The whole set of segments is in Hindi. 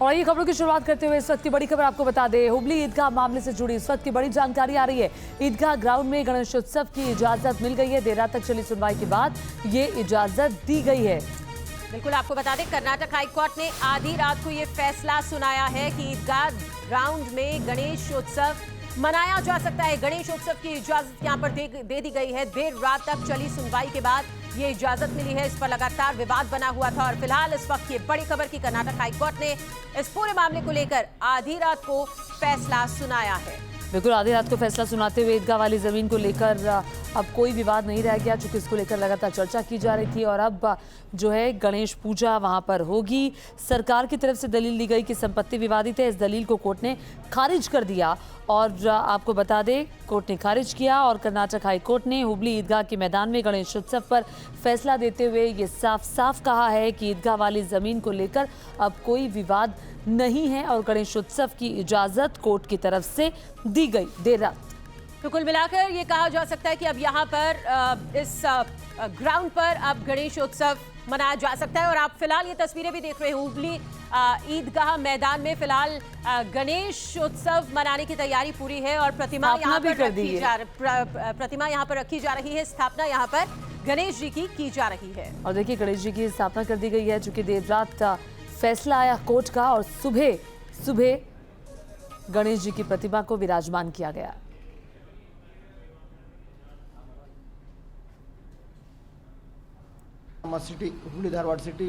और ये खबरों की शुरुआत करते हुए इस वक्त की बड़ी खबर आपको बता दें, हुबली ईदगाह मामले से जुड़ी इस वक्त की बड़ी जानकारी आ रही है। ईदगाह ग्राउंड में गणेशोत्सव की इजाजत मिल गई है। देर रात तक चली सुनवाई के बाद ये इजाजत दी गई है। बिल्कुल आपको बता दें, कर्नाटक हाईकोर्ट ने आधी रात को ये फैसला सुनाया है कि ईदगाह ग्राउंड में गणेशोत्सव मनाया जा सकता है। गणेशोत्सव की इजाजत यहां पर दे दी गई है। देर रात तक चली सुनवाई के बाद ये इजाजत मिली है। इस पर लगातार विवाद बना हुआ था और फिलहाल इस वक्त ये बड़ी खबर की कर्नाटक हाईकोर्ट ने इस पूरे मामले को लेकर आधी रात को फैसला सुनाया है। बिल्कुल आधी रात को फैसला सुनाते हुए ईदगाह वाली जमीन को लेकर अब कोई विवाद नहीं रह गया, चूंकि इसको लेकर लगातार चर्चा की जा रही थी और अब जो है गणेश पूजा वहां पर होगी। सरकार की तरफ से दलील दी गई कि संपत्ति विवादित है। इस दलील को कोर्ट ने खारिज कर दिया और आपको बता दें कोर्ट ने खारिज किया और कर्नाटक हाई कोर्ट ने हुबली ईदगाह के मैदान में गणेशोत्सव पर फैसला देते हुए ये साफ साफ कहा है कि ईदगाह वाली जमीन को लेकर अब कोई विवाद नहीं है और गणेशोत्सव की इजाजत कोर्ट की तरफ से दी गई देर रात। तो कुल मिलाकर ये कहा जा सकता है कि अब यहाँ पर इस ग्राउंड पर अब गणेशोत्सव मनाया जा सकता है। और आप फिलहाल ये तस्वीरें भी देख रहे हैं, हुबली ईदगाह मैदान में फिलहाल गणेशोत्सव मनाने की तैयारी पूरी है और प्रतिमा यहाँ पर रखी जा रही है। स्थापना यहाँ पर गणेश जी की जा रही है और देखिए गणेश जी की स्थापना कर दी गई है। चूंकि देर रात फैसला आया कोर्ट का और सुबह गणेश जी की प्रतिमा को विराजमान किया गया। ನಮ್ಮ ಸಿಟಿ ಹುಬ್ಳಿ ಧಾರವಾಡ ಸಿಟಿ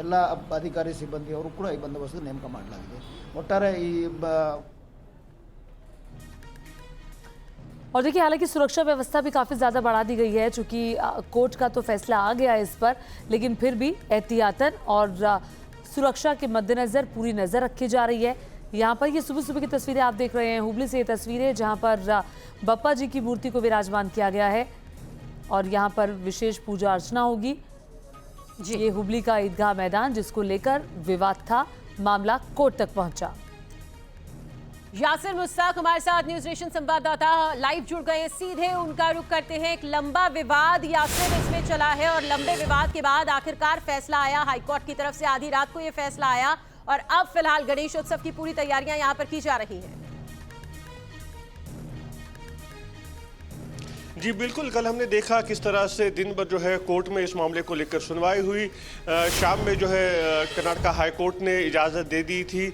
ಎಲ್ಲ ಅಧಿಕಾರಿ ಸಿಬ್ಬಂದಿಯವರು ಕೂಡ ಈ ಬಂದೋಬಸ್ತ್ ನೇಮಕ ಮಾಡಲಾಗಿದೆ। ಒಟ್ಟಾರೆ ಈ और देखिए हालांकि सुरक्षा व्यवस्था भी काफ़ी ज़्यादा बढ़ा दी गई है, चूंकि कोर्ट का तो फैसला आ गया इस पर, लेकिन फिर भी एहतियातन और सुरक्षा के मद्देनज़र पूरी नज़र रखी जा रही है। यहाँ पर ये सुबह की तस्वीरें आप देख रहे हैं, हुबली से ये तस्वीरें जहाँ पर बप्पा जी की मूर्ति को विराजमान किया गया है और यहाँ पर विशेष पूजा अर्चना होगी। ये हुबली का ईदगाह मैदान जिसको लेकर विवाद था, मामला कोर्ट तक पहुंचा। यासिर मुश्ताक हमारे साथ न्यूज नेशन संवाददाता लाइव जुड़ गए, सीधे उनका रुख करते हैं। एक लंबा विवाद यासिर इसमें चला है और लंबे विवाद के बाद आखिरकार फैसला आया हाईकोर्ट की तरफ से। आधी रात को यह फैसला आया और अब फिलहाल गणेशोत्सव की पूरी तैयारियां यहां पर की जा रही हैं। जी बिल्कुल, कल हमने देखा किस तरह से दिन भर जो है कोर्ट में इस मामले को लेकर सुनवाई हुई। शाम में जो है कर्नाटक हाई कोर्ट ने इजाज़त दे दी थी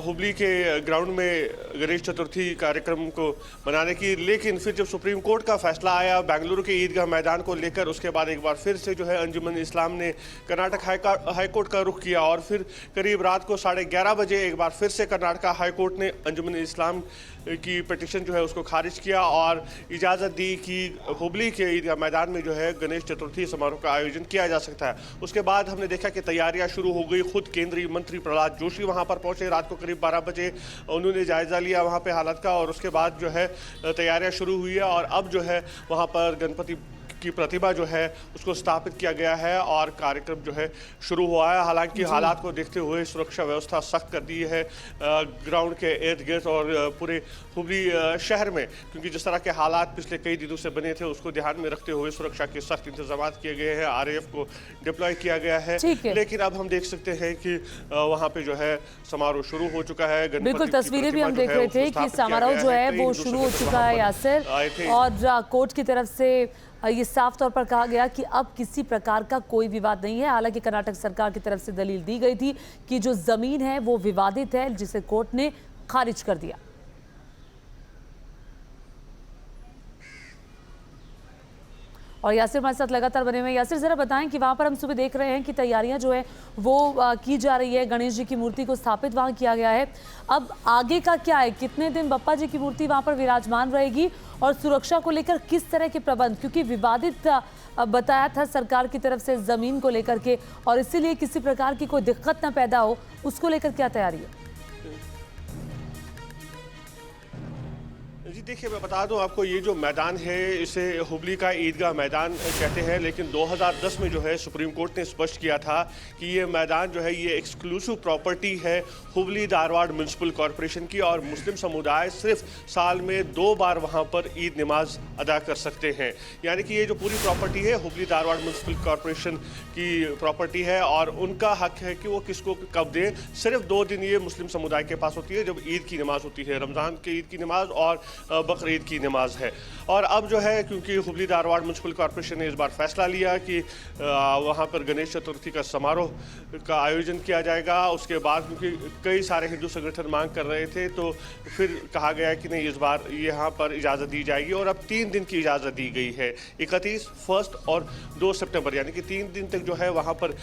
हुबली के ग्राउंड में गणेश चतुर्थी कार्यक्रम को मनाने की, लेकिन फिर जब सुप्रीम कोर्ट का फैसला आया बेंगलुरु के ईदगाह मैदान को लेकर, उसके बाद एक बार फिर से जो है अंजुमन इस्लाम ने कर्नाटक हाई कोर्ट का रुख किया और फिर करीब रात को 11:30 बजे एक बार फिर से कर्नाटक हाई कोर्ट ने अंजुमन इस्लाम की पिटीशन जो है उसको खारिज किया और इजाज़त दी कि हुबली के ईदगाह मैदान में जो है गणेश चतुर्थी समारोह का आयोजन किया जा सकता है। उसके बाद हमने देखा कि तैयारियां शुरू हो गई। खुद केंद्रीय मंत्री प्रहलाद जोशी वहां पर पहुंचे रात को करीब 12 बजे, उन्होंने जायजा लिया वहां पे हालत का और उसके बाद जो है तैयारियां शुरू हुई है और अब जो है वहां पर गणपति की प्रतिमा जो है उसको स्थापित किया गया है और कार्यक्रम जो है शुरू हुआ है। हालांकि हालात को देखते हुए सुरक्षा व्यवस्था सख्त कर दी है ग्राउंड के इर्द गिर्द और पूरे हुबली शहर में, क्योंकि जिस तरह के हालात पिछले कई दिनों से बने थे उसको ध्यान में रखते हुए सुरक्षा के सख्त इंतजाम किए गए हैं। RAF को डिप्लॉय किया गया है। लेकिन अब हम देख सकते हैं कि वहाँ पे जो है समारोह शुरू हो चुका है। बिल्कुल तस्वीरें भी हम देख रहे थे कि समारोह जो है वो शुरू हो चुका है यासिर, और कोर्ट की तरफ से ये साफ तौर पर कहा गया कि अब किसी प्रकार का कोई विवाद नहीं है। हालांकि कर्नाटक सरकार की तरफ से दलील दी गई थी कि जो जमीन है वो विवादित है, जिसे कोर्ट ने खारिज कर दिया। और यासिर हमारे साथ लगातार बने हुए। यासिर जरा बताएं कि वहां पर हम सुबह देख रहे हैं कि तैयारियां जो है वो की जा रही है, गणेश जी की मूर्ति को स्थापित वहां किया गया है। अब आगे का क्या है, कितने दिन बप्पा जी की मूर्ति वहां पर विराजमान रहेगी और सुरक्षा को लेकर किस तरह के प्रबंध, क्योंकि विवादित बताया था सरकार की तरफ से जमीन को लेकर के और इसीलिए किसी प्रकार की कोई दिक्कत न पैदा हो, उसको लेकर क्या तैयारी है? जी देखिए, मैं बता दूं आपको, ये जो मैदान है इसे हुबली का ईदगाह मैदान कहते हैं, लेकिन 2010 में जो है सुप्रीम कोर्ट ने स्पष्ट किया था कि ये मैदान जो है ये एक्सक्लूसिव प्रॉपर्टी है हुबली धारवाड़ म्यूनसिपल कॉरपोरेशन की, और मुस्लिम समुदाय सिर्फ साल में 2 बार वहाँ पर ईद नमाज अदा कर सकते हैं। यानी कि ये जो पूरी प्रॉपर्टी है हुबली धारवाड़ म्यूनसिपल कॉरपोरेशन की प्रॉपर्टी है, और उनका हक है कि वो किसको कब दें। सिर्फ 2 दिन ये मुस्लिम समुदाय के पास होती है, जब ईद की नमाज होती है, रमज़ान के ईद की नमाज और बकरीद की नमाज है। और अब जो है, क्योंकि हुबली धारवाड़ म्यूनसिपल कॉरपोरेशन ने इस बार फैसला लिया कि वहाँ पर गणेश चतुर्थी का समारोह का आयोजन किया जाएगा, उसके बाद क्योंकि कई सारे हिंदू संगठन मांग कर रहे थे, तो फिर कहा गया कि नहीं, इस बार यहाँ पर इजाज़त दी जाएगी। और अब 3 दिन की इजाज़त दी गई है, 31, 1 और 2 सितंबर, यानी कि 3 दिन तक जो है वहाँ पर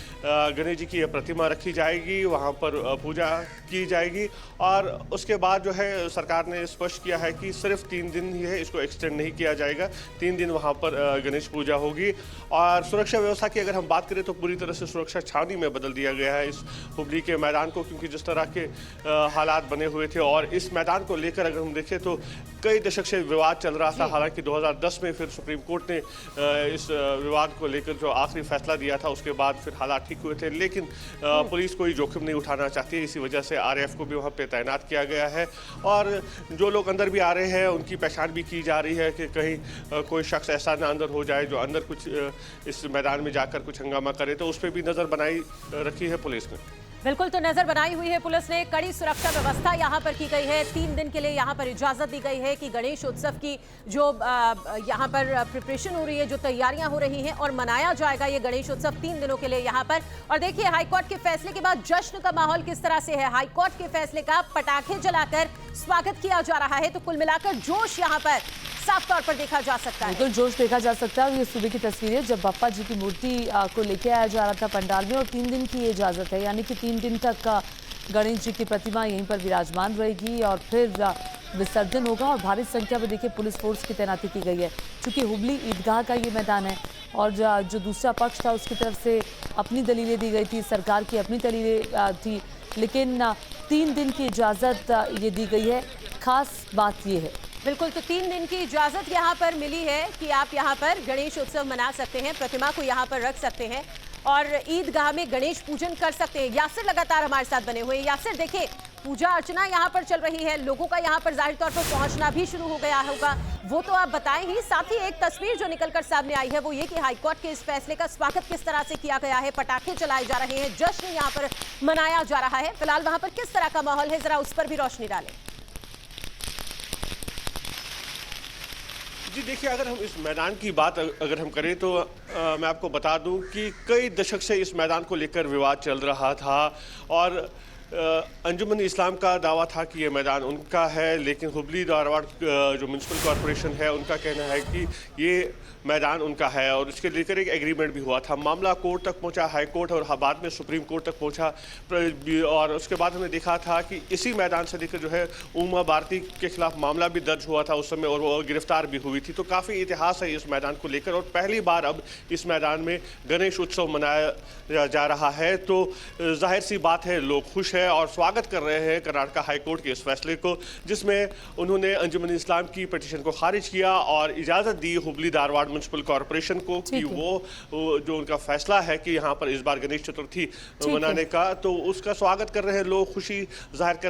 गणेश जी की प्रतिमा रखी जाएगी, वहाँ पर पूजा की जाएगी। और उसके बाद जो है सरकार ने स्पष्ट किया है कि सिर्फ 3 दिन ही है, इसको एक्सटेंड नहीं किया जाएगा। 3 दिन वहाँ पर गणेश पूजा होगी। और सुरक्षा व्यवस्था की अगर हम बात करें तो पूरी तरह से सुरक्षा छावनी में बदल दिया गया है इस हुबली के मैदान को, क्योंकि जिस तरह के हालात बने हुए थे, और इस मैदान को लेकर अगर हम देखें तो कई दशक से विवाद चल रहा था। हालांकि 2010 में फिर सुप्रीम कोर्ट ने इस विवाद को लेकर जो आखिरी फैसला दिया था, उसके बाद फिर हालात ठीक हुए थे, लेकिन पुलिस कोई जोखिम नहीं उठाना चाहती है, इसी वजह से RAF को भी वहाँ पे तैनात किया गया है। और जो लोग अंदर भी आ रहे हैं उनकी पहचान भी की जा रही है कि कहीं कोई शख्स ऐसा ना अंदर हो जाए जो अंदर कुछ इस मैदान में जाकर कुछ हंगामा करे, तो उस पर भी नज़र बनाई रखी है पुलिस ने। बिल्कुल, तो नजर बनाई हुई है पुलिस ने। कड़ी सुरक्षा व्यवस्था यहाँ पर की गई है। 3 दिन के लिए यहाँ पर इजाजत दी गई है कि गणेश उत्सव की जो यहाँ पर प्रिपरेशन हो रही है, जो तैयारियां हो रही हैं, और मनाया जाएगा ये गणेश उत्सव 3 दिनों के लिए यहाँ पर। और देखिए, हाईकोर्ट के फैसले के बाद जश्न का माहौल किस तरह से है। हाईकोर्ट के फैसले का पटाखे जलाकर स्वागत किया जा रहा है, तो कुल मिलाकर जोश यहाँ पर साफ तौर पर देखा जा सकता है। बिल्कुल जोश देखा जा सकता है। और ये सुबह की तस्वीरें जब बाप्पा जी की मूर्ति को लेके आया जा रहा था पंडाल में, और 3 दिन की इजाजत है, यानी कि 3 दिन तक गणेश जी की प्रतिमा यहीं पर विराजमान रहेगी और फिर विसर्जन होगा। और भारी संख्या में देखिए पुलिस फोर्स की तैनाती की गई है, क्योंकि हुबली ईदगाह का ये मैदान है, और जो दूसरा पक्ष था उसकी तरफ से अपनी दलीलें दी गई थी, सरकार की अपनी दलीलें थी, लेकिन 3 दिन की इजाज़त ये दी गई है। खास बात ये है, बिल्कुल, तो 3 दिन की इजाजत यहाँ पर मिली है कि आप यहाँ पर गणेश उत्सव मना सकते हैं, प्रतिमा को यहाँ पर रख सकते हैं और ईदगाह में गणेश पूजन कर सकते हैं। यासिर लगातार हमारे साथ बने हुए हैं। यासिर, देखिए, पूजा अर्चना यहाँ पर चल रही है, लोगों का यहाँ पर जाहिर तौर पर पहुँचना भी शुरू हो गया होगा, वो तो आप बताएं ही। साथ ही एक तस्वीर जो निकलकर सामने आई है वो ये कि हाईकोर्ट के इस फैसले का स्वागत किस तरह से किया गया है, पटाखे चलाए जा रहे हैं, जश्न यहाँ पर मनाया जा रहा है। फिलहाल वहाँ पर किस तरह का माहौल है, जरा उस पर भी रोशनी डालें। जी देखिए, अगर हम इस मैदान की बात अगर हम करें तो मैं आपको बता दूं कि कई दशक से इस मैदान को लेकर विवाद चल रहा था, और अंजुमन इस्लाम का दावा था कि ये मैदान उनका है, लेकिन हुबली धारवाड़ जो म्यूनसिपल कॉरपोरेशन है उनका कहना है कि ये मैदान उनका है, और इसके लेकर एक एग्रीमेंट भी हुआ था। मामला कोर्ट तक पहुंचा, हाई कोर्ट, और बाद में सुप्रीम कोर्ट तक पहुंचा। और उसके बाद हमने देखा था कि इसी मैदान से लेकर जो है उमा भारती के खिलाफ मामला भी दर्ज हुआ था उस समय, और वो गिरफ्तार भी हुई थी। तो काफ़ी इतिहास है इस मैदान को लेकर, और पहली बार अब इस मैदान में गणेश उत्सव मनाया जा रहा है। तो जाहिर सी बात है, लोग खुश हैं और स्वागत कर रहे हैं कर्नाटक हाई कोर्ट के इस फैसले को, जिसमें उन्होंने अंजुमन इस्लाम की पिटीशन को खारिज किया और इजाज़त दी हुबली धारवाड़ म्यूनसिपल कॉरपोरेशन को कि वो जो उनका फैसला है कि यहाँ पर इस बार गणेश चतुर्थी मनाने का, तो उसका स्वागत कर रहे हैं लोग, खुशी जाहिर कर रहे हैं।